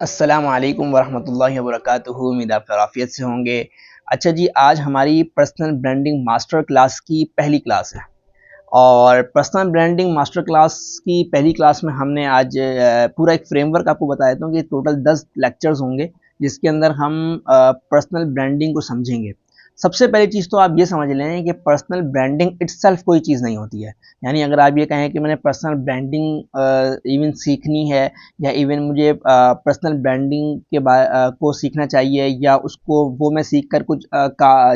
السلام علیکم ورحمۃ اللہ وبرکاتہ، امید آپ خیریت سے ہوں گے۔ اچھا جی، آج ہماری پرسنل برانڈنگ ماسٹر کلاس کی پہلی کلاس ہے، اور پرسنل برانڈنگ ماسٹر کلاس کی پہلی کلاس میں ہم نے آج پورا ایک فریم ورک آپ کو بتا دیتا ہوں کہ ٹوٹل 10 لیکچرز ہوں گے جس کے اندر ہم پرسنل برانڈنگ کو سمجھیں گے۔ سب سے پہلی چیز تو آپ یہ سمجھ لیں کہ پرسنل برانڈنگ اٹ سیلف کوئی چیز نہیں ہوتی ہے۔ یعنی اگر آپ یہ کہیں کہ میں نے پرسنل برانڈنگ ایون سیکھنی ہے، یا ایون مجھے پرسنل برانڈنگ کے کو سیکھنا چاہیے، یا اس کو وہ میں سیکھ کر کچھ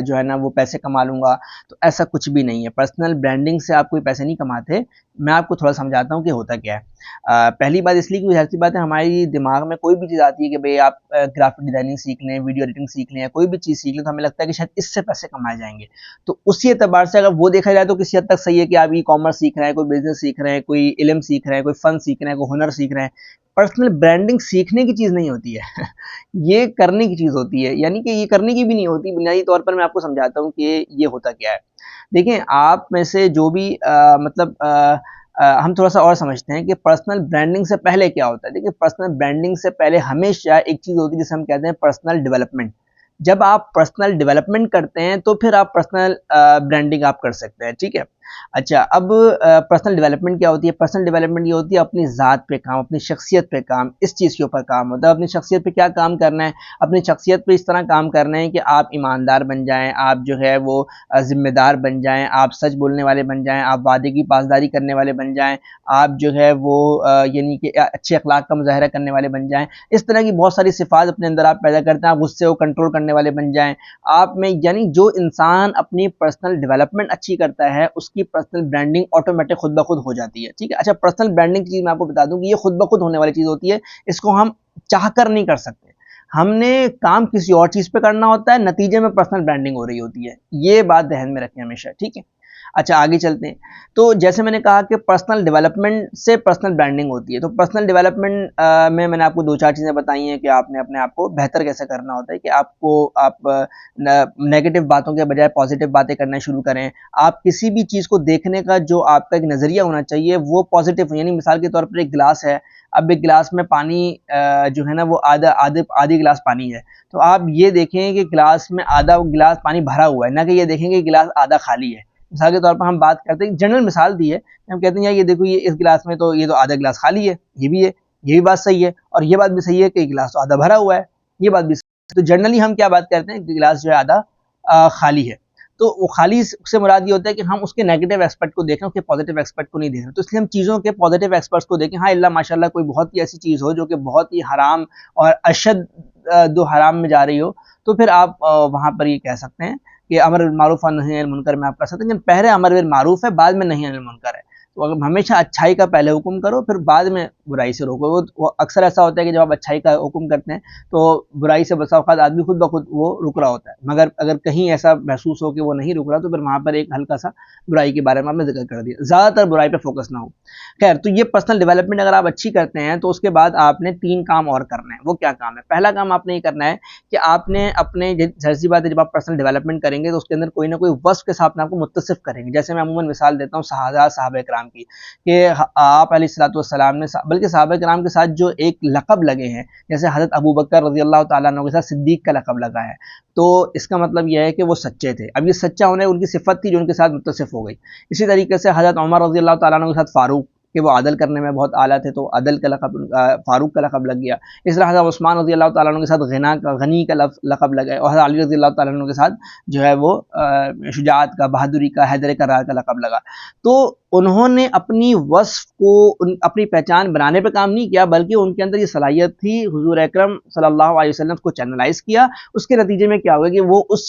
جو ہے نا وہ پیسے کما لوں گا، تو ایسا کچھ بھی نہیں ہے۔ پرسنل برانڈنگ سے آپ کوئی پیسے نہیں کماتے۔ میں آپ کو تھوڑا سمجھاتا ہوں کہ ہوتا کیا ہے۔ پہلی بات اس لیے کہ ظاہر سی بات ہے، ہماری دماغ میں کوئی بھی چیز آتی ہے کہ بھئی آپ گرافک ڈیزائننگ سیکھ لیں، ویڈیو ایڈیٹنگ سیکھ لیں، یا کوئی بھی چیز سیکھ لیں، تو ہمیں لگتا ہے کہ شاید اس سے پیسے کمائے جائیں گے۔ تو اسی اعتبار سے اگر وہ دیکھا جائے تو کسی حد تک صحیح ہے کہ آپ ای کامرس سیکھ رہے ہیں، کوئی بزنس سیکھ رہے ہیں، کوئی علم سیکھ رہے ہیں، کوئی فن سیکھ رہے ہیں، کوئی ہنر سیکھ رہے ہیں۔ پرسنل برانڈنگ سیکھنے کی چیز نہیں ہوتی ہے یہ کرنے کی چیز ہوتی ہے، یعنی کہ یہ کرنے کی بھی نہیں ہوتی۔ بنیادی طور پر میں آپ کو سمجھاتا ہوں کہ یہ ہوتا کیا ہے۔ دیکھیں، آپ میں سے جو بھی ہم تھوڑا سا اور سمجھتے ہیں کہ پرسنل برانڈنگ سے پہلے کیا ہوتا ہے۔ دیکھیں، پرسنل برانڈنگ سے پہلے ہمیشہ ایک چیز ہوتی ہے جسے ہم کہتے ہیں پرسنل ڈیولپمنٹ۔ جب آپ پرسنل ڈیولپمنٹ کرتے ہیں تو پھر آپ پرسنل برانڈنگ آپ کر سکتے ہیں، ٹھیک ہے۔ اچھا، اب پرسنل ڈیولپمنٹ کیا ہوتی ہے؟ پرسنل ڈیولپمنٹ یہ ہوتی ہے اپنی ذات پہ کام، اپنی شخصیت پہ کام۔ اس چیز کے اوپر کام ہوتا ہے۔ اپنی شخصیت پہ کیا کام کرنا ہے؟ اپنی شخصیت پہ اس طرح کام کرنا ہے کہ آپ ایماندار بن جائیں، آپ جو ہے وہ ذمہ دار بن جائیں، آپ سچ بولنے والے بن جائیں، آپ وعدے کی پاسداری کرنے والے بن جائیں، آپ جو ہے وہ یعنی کہ اچھے اخلاق کا مظاہرہ کرنے والے بن جائیں۔ اس طرح کی بہت ساری صفات اپنے اندر آپ پیدا کرتے ہیں۔ آپ غصے کو کنٹرول کرنے والے بن جائیں آپ میں، یعنی جو انسان اپنی پرسنل ڈیولپمنٹ اچھی کرتا ہے اس کی پرسنل برانڈنگ آٹومیٹک خود بخود ہو جاتی ہے، ٹھیک ہے۔ اچھا، پرسنل برانڈنگ کی چیز میں آپ کو بتا دوں کہ یہ خود بخود ہونے والی چیز ہوتی ہے، اس کو ہم چاہ کر نہیں کر سکتے۔ ہم نے کام کسی اور چیز پہ کرنا ہوتا ہے، نتیجے میں پرسنل برانڈنگ ہو رہی ہوتی ہے۔ یہ بات ذہن میں رکھیں ہمیشہ، ٹھیک ہے۔ اچھا، آگے چلتے ہیں۔ تو جیسے میں نے کہا کہ پرسنل ڈیولپمنٹ سے پرسنل برانڈنگ ہوتی ہے، تو پرسنل ڈیولپمنٹ میں نے آپ کو دو چار چیزیں بتائی ہیں کہ آپ نے اپنے آپ کو بہتر کیسے کرنا ہوتا ہے، کہ آپ نیگیٹو باتوں کے بجائے پازیٹیو باتیں کرنا شروع کریں۔ آپ کسی بھی چیز کو دیکھنے کا جو آپ کا ایک نظریہ ہونا چاہیے وہ پازیٹیو، یعنی مثال کے طور پر ایک گلاس ہے، اب ایک گلاس میں پانی جو ہے نا وہ آدھی گلاس پانی ہے، تو آپ یہ دیکھیں کہ گلاس میں آدھا گلاس پانی بھرا ہوا ہے، نہ کہ یہ دیکھیں کہ گلاس آدھا خالی ہے۔ مثال کے طور پر ہم بات کرتے ہیں، جنرل مثال دی ہے، ہم کہتے ہیں یار یہ دیکھو، یہ اس گلاس میں تو یہ تو آدھا گلاس خالی ہے، یہ بھی ہے، یہ بھی بات صحیح ہے، اور یہ بات بھی صحیح ہے کہ یہ گلاس تو آدھا بھرا ہوا ہے، یہ بات بھی صحیح ہے۔ تو جنرلی ہم کیا بات کرتے ہیں کہ گلاس جو ہے آدھا خالی ہے، تو وہ خالی سے مراد یہ ہوتا ہے کہ ہم اس کے نیگیٹو ایسپیکٹ کو دیکھیں، اس کے پازیٹیو ایسپیکٹ کو نہیں دیکھ رہے۔ تو اس لیے ہم چیزوں کے پازیٹیو ایسپیکٹس کو دیکھیں۔ ہاں اللہ ماشاءاللہ کوئی بہت ہی ایسی چیز ہو جو کہ بہت ہی حرام اور اشد دو حرام میں جا رہی ہو، تو پھر آپ وہاں پر یہ کہہ سکتے ہیں کہ امر بالمعروف اور نہی عن المنکر میں آپ کر سکتے ہیں، لیکن پہلے امر بالمعروف ہے، بعد میں نہی عن المنکر ہے۔ تو اگر ہمیشہ اچھائی کا پہلے حکم کرو، پھر بعد میں برائی سے روکو۔ وہ اکثر ایسا ہوتا ہے کہ جب آپ اچھائی کا حکم کرتے ہیں تو برائی سے بسا اوقات آدمی خود بخود وہ رک رہا ہوتا ہے، مگر اگر کہیں ایسا محسوس ہو کہ وہ نہیں رک رہا، تو پھر وہاں پر ایک ہلکا سا برائی کے بارے میں آپ نے ذکر کر دیا، زیادہ تر برائی پہ فوکس نہ ہو۔ خیر، تو یہ پرسنل ڈیولپمنٹ اگر آپ اچھی کرتے ہیں تو اس کے بعد آپ نے 3 کام اور کرنا ہے۔ وہ کیا کام ہے؟ پہلا کام آپ نے یہ کرنا ہے کہ آپ نے اپنے، ظاہر سی بات ہے جب آپ پرسنل ڈیولپمنٹ کریں گے تو اس کے اندر کوئی نہ کوئی وصف کے ساتھ آپ کو متصف کریں گے۔ جیسے میں عموماً مثال دیتا ہوں صحابہ کرام کی، کہ آپ علیہ الصلوۃ والسلام نے، بلکہ صحابہ کرام کے ساتھ جو ایک لقب لگے ہیں، جیسے حضرت ابو بکر رضی اللہ تعالیٰ عنہ کے ساتھ صدیق کا لقب لگا ہے، تو اس کا مطلب یہ ہے کہ وہ سچے تھے۔ اب یہ سچا ہونے ان کی صفت تھی جو ان کے ساتھ متصف ہو گئی۔ اسی طریقے سے حضرت عمر رضی اللہ تعالیٰ عنہ کے ساتھ فاروق، کہ وہ عدل کرنے میں بہت اعلیٰ تھے، تو عدل کا لقب فاروق کا لقب لگ گیا۔ اس طرح حضرت عثمان رضی اللہ تعالیٰ عنہ کے ساتھ غنی کا لقب لگا، اور حضرت علی رضی اللہ تعالیٰ عنہ کے ساتھ جو ہے وہ شجاعت کا، بہادری کا، حیدر کرار کا لقب لگا۔ تو انہوں نے اپنی وصف کو، اپنی پہچان بنانے پہ کام نہیں کیا، بلکہ ان کے اندر یہ صلاحیت تھی، حضور اکرم صلی اللہ علیہ وسلم کو چینلائز کیا۔ اس کے نتیجے میں کیا ہوگا کہ وہ اس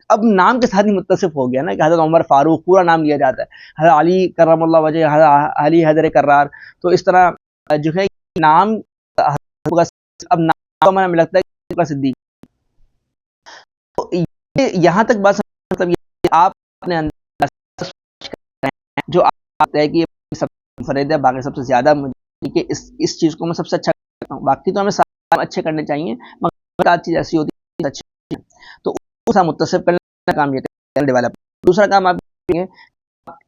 اب نام کے ساتھ ہی متصف ہو گیا نا، کہ حضرت عمر فاروق پورا نام لیا جاتا ہے، حضرت علی کرم اللہ وجہ، حضرت علی حیدر کرار، تو اس طرح جو ہے نام اب نام کا مجھے لگتا ہے کہ صدیق۔ تو یہاں تک بات مطلب یہ کہ آپ اپنے اندر جو آپ ہے کہ سب منفرد ہے، باقی سب سے زیادہ مجھے کہ اس چیز کو میں سب سے اچھا کرتا ہوں، باقی تو ہمیں سارے اچھے کرنے چاہیے، مگر ایک چیز ایسی ہوتی ہے اچھی، تو اس کا متصف کرنے کا کام یہ ڈیولپ۔ دوسرا کام آپ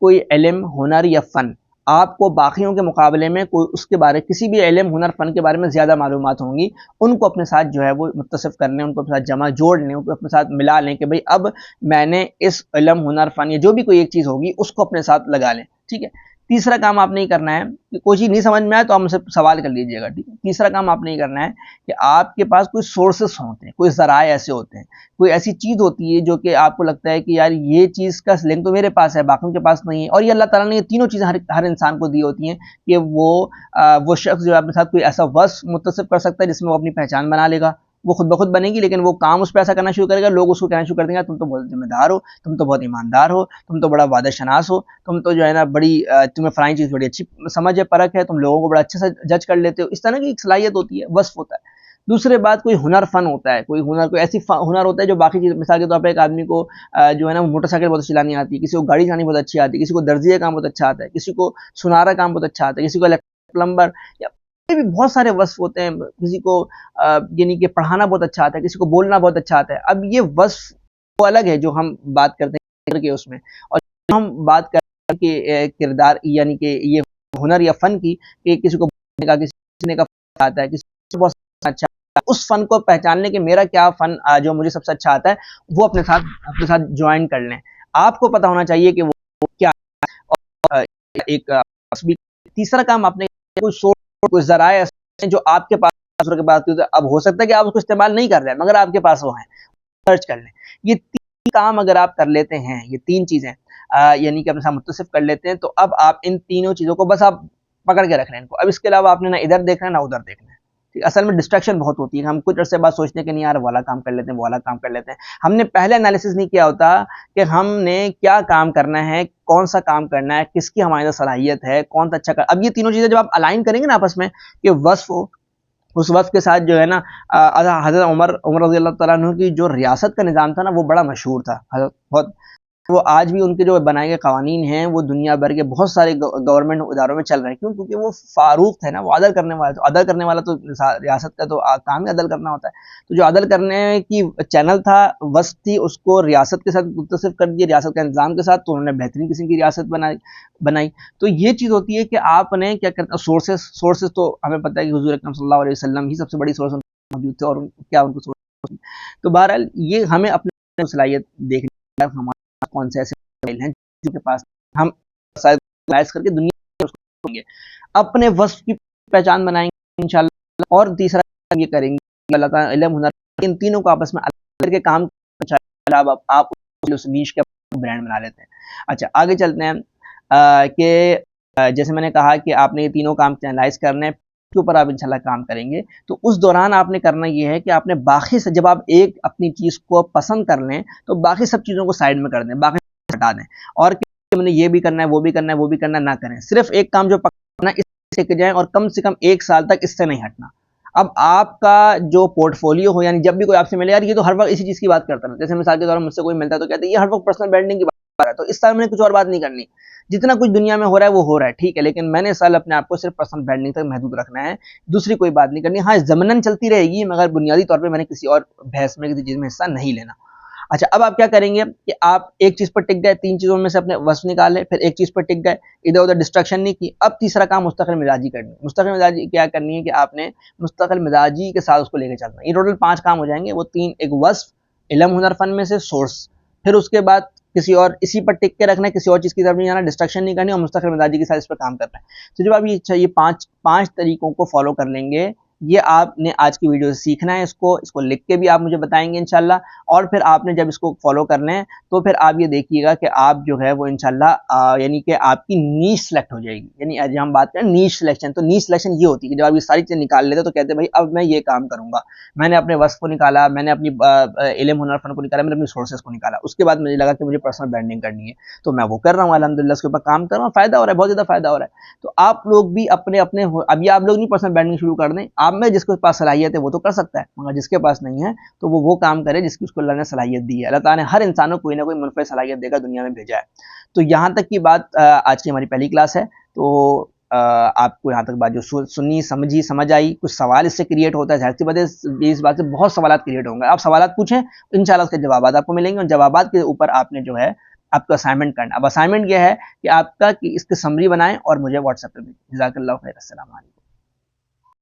کوئی علم، ہنر یا فن آپ کو باقیوں کے مقابلے میں کوئی اس کے بارے کسی بھی علم ہنر فن کے بارے میں زیادہ معلومات ہوں گی، ان کو اپنے ساتھ جو ہے وہ متصف کر لیں، ان کو اپنے ساتھ جمع جوڑ لیں، ان کو اپنے ساتھ ملا لیں کہ بھئی اب میں نے اس علم ہنر فن یا جو بھی کوئی ایک چیز ہوگی اس کو اپنے ساتھ لگا لیں، ٹھیک ہے۔ تیسرا کام آپ نے کرنا ہے کہ کوئی چیز نہیں سمجھ میں آئے تو آپ مجھ سے سوال کر لیجئے گا، ٹھیک ہے۔ تیسرا کام آپ نے کرنا ہے کہ آپ کے پاس کوئی سورسز ہوتے ہیں، کوئی ذرائع ایسے ہوتے ہیں، کوئی ایسی چیز ہوتی ہے جو کہ آپ کو لگتا ہے کہ یار یہ چیز کا لنک تو میرے پاس ہے، باقیوں کے پاس نہیں ہے، اور یہ اللہ تعالیٰ نے یہ تینوں چیزیں ہر انسان کو دی ہوتی ہیں کہ وہ شخص جو اپنے ساتھ کوئی ایسا وصف متصف کر سکتا ہے جس میں وہ اپنی پہچان بنا لے گا، وہ خود بخود بنے گی، لیکن وہ کام اس پہ ایسا کرنا شروع کرے گا، لوگ اس کو کہنا شروع کر دیں گے تم تو بہت ذمہ دار ہو، تم تو بہت ایماندار ہو، تم تو بڑا وعدہ شناس ہو، تم تو جو ہے نا بڑی تمہیں فلانی چیز بڑی اچھی سمجھ ہے، پرکھ ہے، تم لوگوں کو بڑا اچھے سے جج کر لیتے ہو، اس طرح کی ایک صلاحیت ہوتی ہے، وصف ہوتا ہے۔ دوسرے بات کوئی ہنر فن ہوتا ہے، کوئی ہنر کوئی ایسی ہنر ہوتا ہے جو باقی چیز، مثال کے طور پہ ایک آدمی کو جو ہے نا موٹر سائیکل بہت چلانی آتی ہے، کسی کو گاڑی چلانے بہت اچھی آتی ہے، کسی کو درزی کا کام بہت اچھا آتا ہے، کسی کو سنارا کام بہت اچھا آتا ہے، کسی کو پلمبر، یا بھی بہت سارے وصف ہوتے ہیں، کسی کو یعنی کہ پڑھانا بہت اچھا آتا ہے، کسی کو بولنا بہت اچھا آتا ہے۔ اب یہ وصف وہ الگ ہے جو ہم بات کرتے ہیں کہ اس میں، اور ہم بات کرتے ہیں کہ کردار یعنی کہ یہ ہنر یا فن کی، کہ کسی کو بولنے کا، کسی کا آتا ہے، کسی کو بہت اچھا آتا ہے، اس فن کو پہچاننے کہ میرا کیا فن جو مجھے سب سے اچھا آتا ہے وہ اپنے ساتھ جوائن کر لیں۔ آپ کو پتہ ہونا چاہیے کہ وہ کیا ہے، اور ایک تیسرا کام آپ نے کوئی ذرائع جو آپ کے پاس اب ہو سکتا ہے کہ آپ اس کو استعمال نہیں کر رہے ہیں مگر آپ کے پاس وہ ہیں، سرچ کر لیں۔ یہ تین کام اگر آپ کر لیتے ہیں، یہ تین چیزیں یعنی کہ اپنے ساتھ متصف کر لیتے ہیں، تو اب آپ ان تینوں چیزوں کو بس آپ پکڑ کے رکھ لیں ان کو، اب اس کے علاوہ آپ نے نہ ادھر دیکھنا ہے نہ ادھر دیکھنا ہے۔ اصل میں ڈسٹریکشن بہت ہوتی ہے، ہم کچھ عرصے بعد سوچتے ہیں کہ نہیں یار والا کام کر لیتے ہیں، والا کام کر لیتے ہیں، ہم نے پہلے انالیسس نہیں کیا ہوتا کہ ہم نے کیا کام کرنا ہے، کون سا کام کرنا ہے، کس کی ہمارے صلاحیت ہے، کون سا اچھا کر۔ اب یہ تینوں چیزیں جب آپ الائن کریں گے نا آپس میں کہ وصف ہو، اس وقت کے ساتھ جو ہے نا حضرت عمر رضی اللہ تعالیٰ عنہ کی جو ریاست کا نظام تھا نا وہ بڑا مشہور تھا، بہت، وہ آج بھی ان کے جو بنائے گئے قوانین ہیں وہ دنیا بھر کے بہت سارے گورنمنٹ اداروں میں چل رہے ہیں، کیوں؟ کیونکہ وہ فاروق تھے نا، وہ عدل کرنے والا، تو عدل کرنے والا تو ریاست کا تو کام ہی عدل کرنا ہوتا ہے، تو جو عدل کرنے کی چینل تھا، وسط تھی، اس کو ریاست کے ساتھ متصف کر دیا، ریاست کے انظام کے ساتھ، تو انہوں نے بہترین قسم کی ریاست بنائی۔ تو یہ چیز ہوتی ہے کہ آپ نے کیا کرنا، سورسز تو ہمیں پتہ ہے کہ حضور اکرم صلی اللہ علیہ وسلم ہی سب سے بڑی سورس موجود تھے، اور کیا ان کو سورس، تو بہرحال یہ ہمیں اپنی صلاحیت دیکھنی ہے، ہمارے کون سے ایسے مسائل ہیں جن کے پاس ہم سائز کر کے دنیا میں اس کو کریں گے، اپنے وصف کی پہچان بنائیں گے انشاءاللہ۔ اور تیسرا یہ کریں گے کہ اللہ تعالیٰ علم ہنر ان تینوں کو آپس میں الگ کر کے کام آپ اس نیش کا برانڈ بنا لیتے ہیں۔ اچھا آگے چلتے ہیں کہ جیسے میں نے کہا کہ آپ نے یہ تینوں کام چینلائز کرنے ہیں، کے اوپر آپ انشاءاللہ کام کریں گے، تو اس دوران آپ نے کرنا یہ ہے کہ آپ نے باقی سے جب آپ ایک اپنی چیز کو پسند کر لیں تو باقی سب چیزوں کو سائڈ میں کر دیں، باقی ہٹا دیں، اور کہ میں نے یہ بھی کرنا ہے، وہ بھی کرنا ہے، وہ بھی کرنا ہے، نہ کریں، صرف ایک کام جو پکڑنا ہے اس سے جائیں، اور کم سے کم 1 سال تک اس سے نہیں ہٹنا۔ اب آپ کا جو پورٹ فولیو ہو، یعنی جب بھی کوئی آپ سے ملے، یار یہ تو ہر وقت اسی چیز کی بات کرتا ہے، جیسے مثال کے طور پر مجھ سے کوئی ملتا ہے تو کہتے ہیں یہ ہر وقت پرسنل برانڈنگ کی بات کر رہا ہے، تو اس سال میں نے کچھ اور بات نہیں کرنی، جتنا کچھ دنیا میں ہو رہا ہے وہ ہو رہا ہے، ٹھیک ہے، لیکن میں نے اس سال اپنے آپ کو صرف پرسنل برانڈنگ تک محدود رکھنا ہے، دوسری کوئی بات نہیں کرنی۔ ہاں ضمناً چلتی رہے گی مگر بنیادی طور پہ میں نے کسی اور بحث میں کسی چیز میں حصہ نہیں لینا۔ اچھا اب آپ کیا کریں گے کہ آپ ایک چیز پر ٹک گئے، 3 چیزوں میں سے اپنے وصف نکالے، پھر ایک چیز پر ٹک گئے، ادھر ادھر ڈسٹریکشن نہیں کی۔ اب تیسرا کام مستقل مزاجی کرنی ہے۔ مستقل مزاجی کیا کرنی ہے کہ آپ نے مستقل مزاجی کے ساتھ اس کو لے کے چلنا ہے۔ یہ ٹوٹل 5 کام ہو جائیں گے، وہ 3، ایک وصف، علم ہنر فن میں سے سورس، پھر اس کے بعد کسی اور اسی پر ٹک کے رکھنا ہے، کسی اور چیز کی طرف نہیں جانا، ڈسٹریکشن نہیں کرنی، اور مستقل مزاجی کے ساتھ اس پر کام کرنا ہے۔ تو جب آپ یہ 5 طریقوں کو فالو کر لیں گے، یہ آپ نے آج کی ویڈیو سے سیکھنا ہے، اس کو لکھ کے بھی آپ مجھے بتائیں گے انشاءاللہ، اور پھر آپ نے جب اس کو فالو کرنا ہے تو پھر آپ یہ دیکھیے گا کہ آپ جو ہے وہ انشاءاللہ یعنی کہ آپ کی نیش سلیکٹ ہو جائے گی۔ یعنی جب ہم بات کریں نیش سلیکشن، تو نیش سلیکشن یہ ہوتی ہے کہ جب آپ یہ ساری چیزیں نکال لیتے تو کہتے ہیں بھائی اب میں یہ کام کروں گا، میں نے اپنے وصف کو نکالا، میں نے اپنی علم ہنر فن کو نکالا، میں نے اپنی سورسز کو نکالا، اس کے بعد مجھے لگا کہ مجھے پرسنل برانڈنگ کرنی ہے، تو میں وہ کر رہا ہوں، الحمدللہ اس کے اوپر کام کر رہا ہوں، فائدہ ہو رہا ہے، بہت زیادہ فائدہ ہو رہا ہے۔ تو آپ لوگ بھی اپنے اب یہ آپ لوگ نہیں پرسنل برانڈنگ شروع کر دیں، آپ میں جس کے پاس صلاحیت ہے وہ تو کر سکتا ہے، مگر جس کے پاس نہیں ہے تو وہ کام کرے جس کی اس کو اللہ نے صلاحیت دی ہے۔ اللہ تعالیٰ نے ہر انسان کو کوئی نہ کوئی منفرد صلاحیت دے کر دنیا میں بھیجا ہے۔ تو یہاں تک کی بات آج کی ہماری پہلی کلاس ہے، تو آپ کو یہاں تک بات جو سنی سمجھ آئی، کچھ سوال اس سے کریٹ ہوتا ہے، ظاہر سی بات ہے اس بات سے بہت سوالات کریٹ ہوں گے، آپ سوالات پوچھیں انشاءاللہ اس کے جوابات آپ کو ملیں گے، اور جوابات کے اوپر آپ نے جو ہے آپ کو اسائنمنٹ کرنا. اب اسائنمنٹ یہ ہے کہ آپ کا کہ اس کی سمری بنائیں اور مجھے واٹس ایپ پہ بھیجیں. جزاک اللہ خیر. السلام علیکم.